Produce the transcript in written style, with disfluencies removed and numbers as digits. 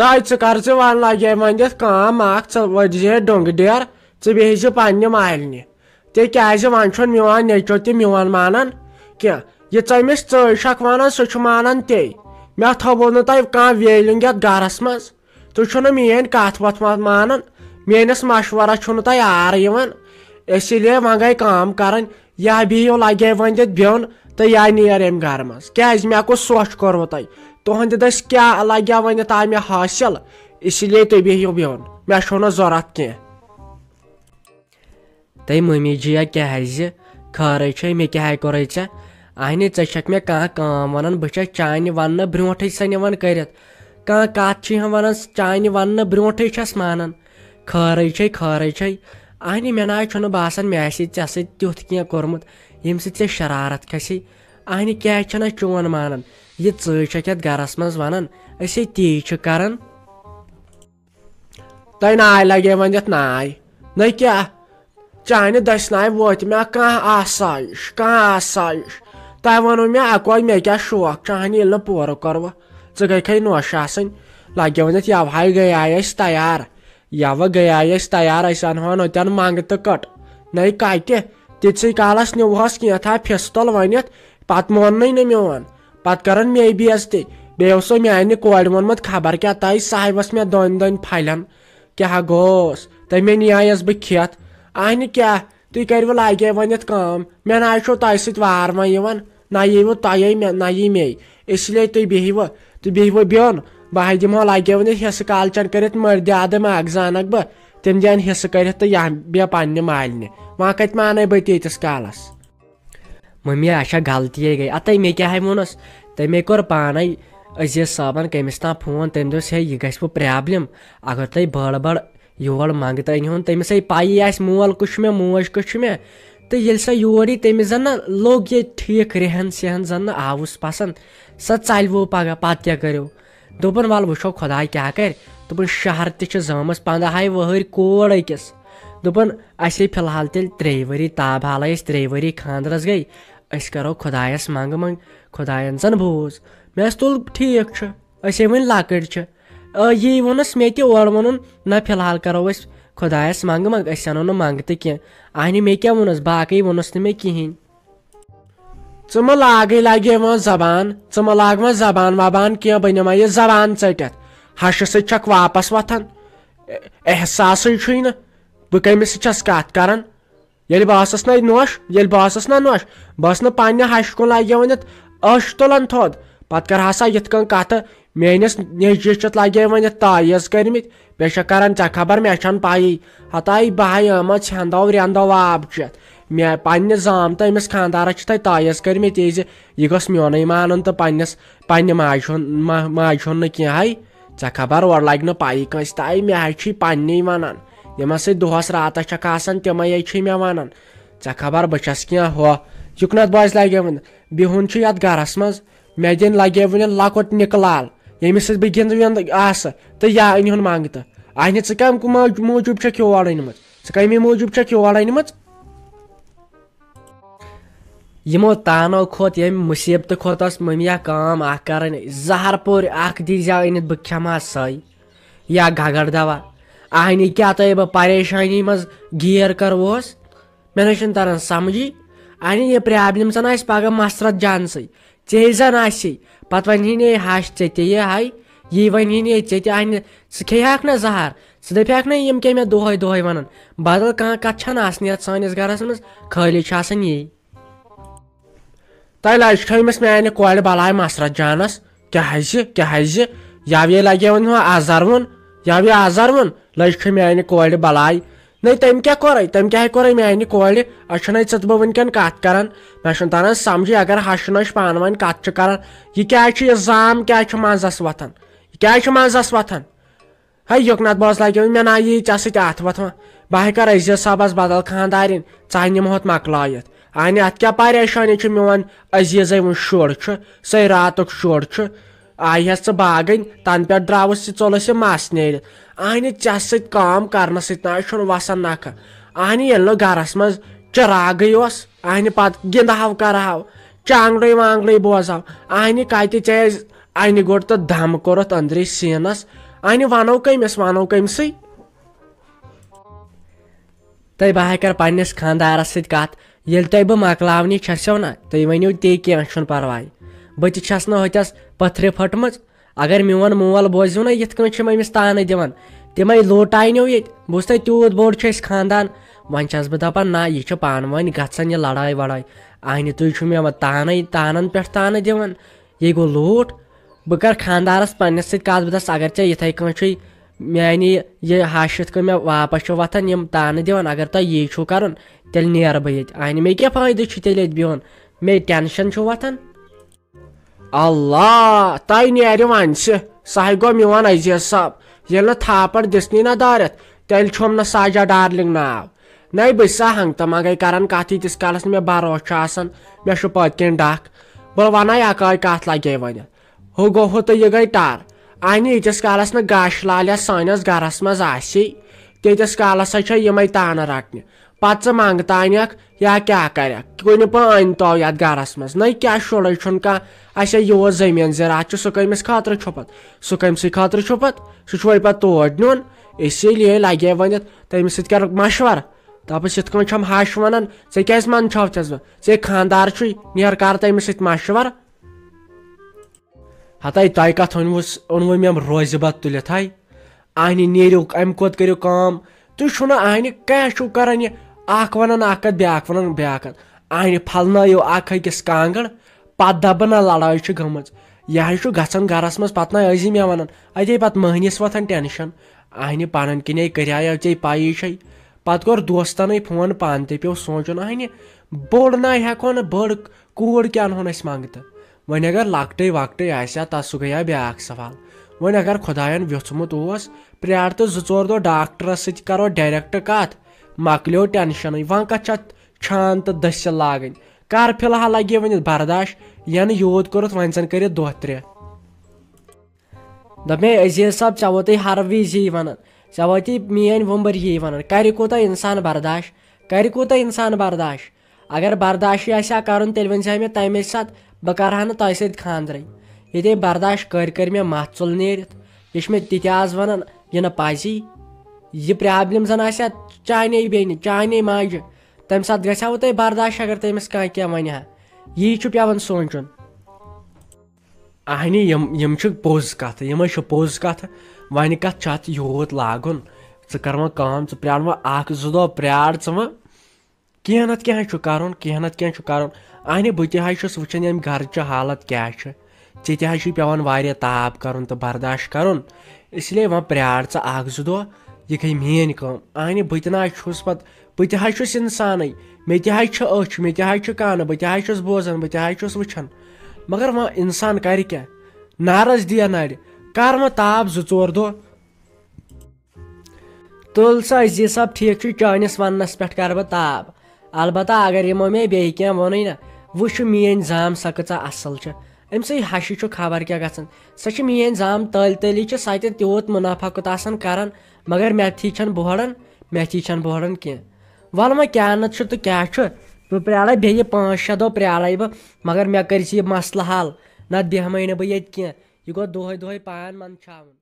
तय च वन लगे वनित कम वजह डोंग डेर बेज पन्ने मालने क्या वन मोन नचो ते मोन मानान क्या ये चमिस चक वन सह मानान ते मे थो नु तह कह वेलिंग ये गरस मज तुम मेन कथ वथ मानान मेनिस मशवरा तह आर इसलिए वन गई काम कर यह बिहू लगे वनित बिन तो यह नीर अम गर मज क्या मे कुछ सोच कोरमु तुहद दस क्या लगे वनित आव मे हासिल इसलिए तुम बिहू बिन मे ना जरूरत कह तई मम्मी जिया क्या खर मे क्या कोर अहन ऐक मे कम वन बह चान वन ब्रोट सा निवान कर कत वन चान वन ब्रोट मानान खर अहन मे ना बासान मे ऐसे तुथ क्या कोर्मुत यम से शरारत खसी अहन क्या चोन मानान ये ये गरस मज वन असे ती कर तह नाय लगे वनित नाय न क्या चान दस नाय वोत मे कह आसाइश तह वनो मे अको मे क्या शौक चाहन ये पूर कर्व गई नोश लगे वनित यह गए तैयार यव गए तैयार अनहो नोतन मंग तो कट नई कत तीस कालस नुहस क्या फिस्तल वनित पत मोन न मोन पत कर मे बेजती बे सो मानने कोर वोनमुत खबर क्या तय साहिबस मे दोन फलन क्या गोस तह मे नियायस बह खेत अहन क्या तुम करव लगे वनित कम मे ना तह सर वन ना यीव तह ना यी मे इसलिए तुम बिहव बिन बह दिमो लगे वन हिस्स कालचन कर मर्द आदम अग जानक बह तम दिन हिस्स कर तो यह बे पन्ने मालने वह कत मान बह तीस कालस मम्मी अच्छा गलती गई अत मे क्या वोनस तह मे कोर पान अजीज साबन कमिस ताम फोन तम दस हे यह गो प्रॉब्लम अगर तुम बड़ योर मंग अन तमिस पाई मोल कुछ मे मोज कुछ मे तो ये सा योर तमिस जन लोग ये ठीक रहन सहन जन आवुस पसंद सा चलवो पगह पत क्या करो दोपन वल वो खुदा क्या कर दोपन शहर तमस 15 वहर कोर अकिस दोपन असे फिलहाल तेल 3 वरी ताबहाल 3 वरी खानदरस गई करो खुदायस मंग मंग खुदायन जन बोज मे तुल ठीक असे वन लकट यी वोनस मे तोर वोन ना फिलहाल करो खुदायस मंग मंग अनो न मंग तो कह अहन मे क्या वोनस बाकी वोनस मे कहें च लाग लगे वो जबान च लाग वो जबान वबान कह बह नमा यह जबान चटित हश सक वापस वथान एहसास न बह कमिस कत कर ये बहस ना नोश ये बहस ना नोश बस पे हश कुन लगे वनित अश तुलान थोद पत कर हसा ये कत मेनिस नजस लगे वनित तायज कर्मित बे कर ऐ खबर मे पाई हताई बह आम छंदो रेंदो आब चेत मे पे जामत अमिस खानदारस तह तायज कर्मित यह गस मोन मान तो पे माज न कह ऐ खबर और लग न पाई कंस तय मे पे वन यम दोहस रात तम मे वन ऐ खबर बस क्या हो युकनत बस लगे वन बिहुन ये गरस मज मे दिन लगे वन लकुट निकलाल यमिस बह गिंद विंद आस तो यह अन मंगत अहन कम मूजूब योर अनम कमे मूजूब योर अनम यमो तानो खोत यम मुसीबत खोत मम्मी काम कर जहरपुर दी जा अनित बह खमा सई या घगड़ दवा अहन क्या तो बह परेशानी मज गियर करवोस मे ना तरन समझी अहन यह प्रॉब्लम जन पगह मसरत जान चे जन पत वन हश चे हाय यी वन चे अहन खेक ना जहर दपक ना यम क्या मे दोहे वन बदल कह कत आसन सानिस गरस मज खाली यी तह लमिस मानने कोर बलाय मसरत जानस क्या यव ये लगे वन अजहर वोन यव यह अजहर वोन लच मानने कोर बलाय नहीं तम क्या कोर मानने कोर अच्छे च बह वनकन कत कर मे तरह समझी अगर हश नश पान वन कत कर यह क्या जाम क्या मजस वथान क्या मजस वथान है युकनत बस लगे मे ना यी ऐ अत वथ बह कर अजीज साबस बदल खानदारिन च निमोत मकलायत अहन अत क्या परेशानी मोन अजीज वो शुर सही रात शुर आयस बागन तन पे द्रावस चोलस मस नेर अहन ऐ काम कर वसान नख अहन ये गरस मज चिराग अहन पत गिंदहाव करहाव चांगड़ वांगड़ बोजहाव अहन कत चे अन गुड़ तो दम कोरत अंदर सीनस अने वनो कमिसै तै बह कर पन्निस खानदारस सत कत येल तै बह मकलावनी छसो ना तै वनियो ते कह छुन परवाय बह तस ना होतस पत्थर फटमज अगर मोन मोल बोजो ना यथ कन अमिस तान दिवान तमे लोटाइनो ये बस तै तूत बोड़ खानदान वन छस बह दपान ना यह पान वन गसन यह लड़ाई वड़ाई अने तुम मे तानन पे तान दिवान ये गो लूट बह कर खानदारस पन्निस सत कत बह दस अगर ऐ इथे कन मानी ये हाशित मे वापस वथान यम तान दिवान अगर तुम यी छो करन तेल नेर बह ये अने मे क्या फायदे तेल बिहन मे टेंशन वथान अल्लाह तय नेर वन सह गो मोन अजीज साहब ये थापड़ दिसनी ना दारत तेल छुम ना साजा डार्लिंग नाव नई बसा हंगत मंगे करान कत यीतिस कालस मे भरोस मे पत डख बह वन अक कत लगे वन हु गो हु तो यह गई टार अने यीतिस कालस न गाश लाल सानस गरस मज तीतिस कालस यम तान रटने पत मंगतान या क्या कर कुन अन तो ये गरस मज न क्या शुड़ कह यो जमीन ज़रात सह कमिस खतर पत सह कमस खतर पत सह पे तोड़ नुन इसीलिए लगे वन तमिस सत कर मशवर दपस इत छम हश वन ऐ क्या मन छवस बह खानदार नेर कर तमिस सत मशवर हतै तय कत ओनव मे रोज बत तुलित है अने नेरू अम कोत करो काम तुम अने क्या करान यह वन अकत ब्याक वन ब्याक अने फलनो अकिस कांगड़ पत दप ना लड़ाई गमज यह गसन गरस मज पत ना अजी मे वन अते पत महनिस वथान टेंशन अने पन किन कराया ऐ पाई पत कोर दोस्तन फोन पान ते पे सोचुन अने बोड़ ना हेको न बड़ कूड़ क्या अनहोन मंगत वन अगर लकटे वकटे आसा तस सह गया ब्याक सवाल वन अगर खुदायन व्यथमुत प्रार तो 2-4 दो डॉक्टरस सत करो डायरेक्ट कत मकलो टेंशन वन कत छान तो दसिल लागन कर फिलहाल लगे वन बर्दाश्त यन योद कोरुत वन सन कर 2-3 दपे अजीज साहब ऐ वो हर विज वन ऐ वो मेन वुमबर यी वन कर कूत इंसान बर्दाश्त अगर बर्दाश्त आसा कर तेल वन मे तमे सात बह कर ना तह सत खानद्रे ये बर्दाश्त कर मे मत चुल नेरित यह मे तिज वन यह पजी यह प्रॉब्लम जन आ चाने बेन चाने माज तम सात गो तुम बर्दाश्त अगर तमिस क्या वन यी पेवन सोचुन अने यम पोज कत यम पोज कत वन कत अत योत लागुन कर वो प्रार वो 1-2 दो प्रार वो कह नत क्या कर अने बह तस वुचान यम घर हालत क्या ऐ पेवान वारिया ताप कर तो बर्दाश्त कर इसलिए वह प्रार 1-2 दो यह गई मेन कम अने बह तुस पत बह तुस इंसान मे अच मे कान बह बोजान बह वुचान मगर वह इंसान कर क्या नारस दिया नड़ कर वह ताप 2-4 दो तुल सा अजीज साहब ठीक चानिस वनस पे कर बह ताप अलबत्ता अगर यमो मे बे क्या वन ना वो मेन जाम सा कचा असल अम सी हश खबर क्या गसन सह मेन जाम तली सह तूत मुनाफा कुत कर मगर मैथी बोहड़न कह वल वह क्या नत तो क्या बह प्रार बे 5-6 दो प्रार बह मगर मे कर मसल हल नत बेहमे बह ये कह यह गो दोहे पान मन छावन।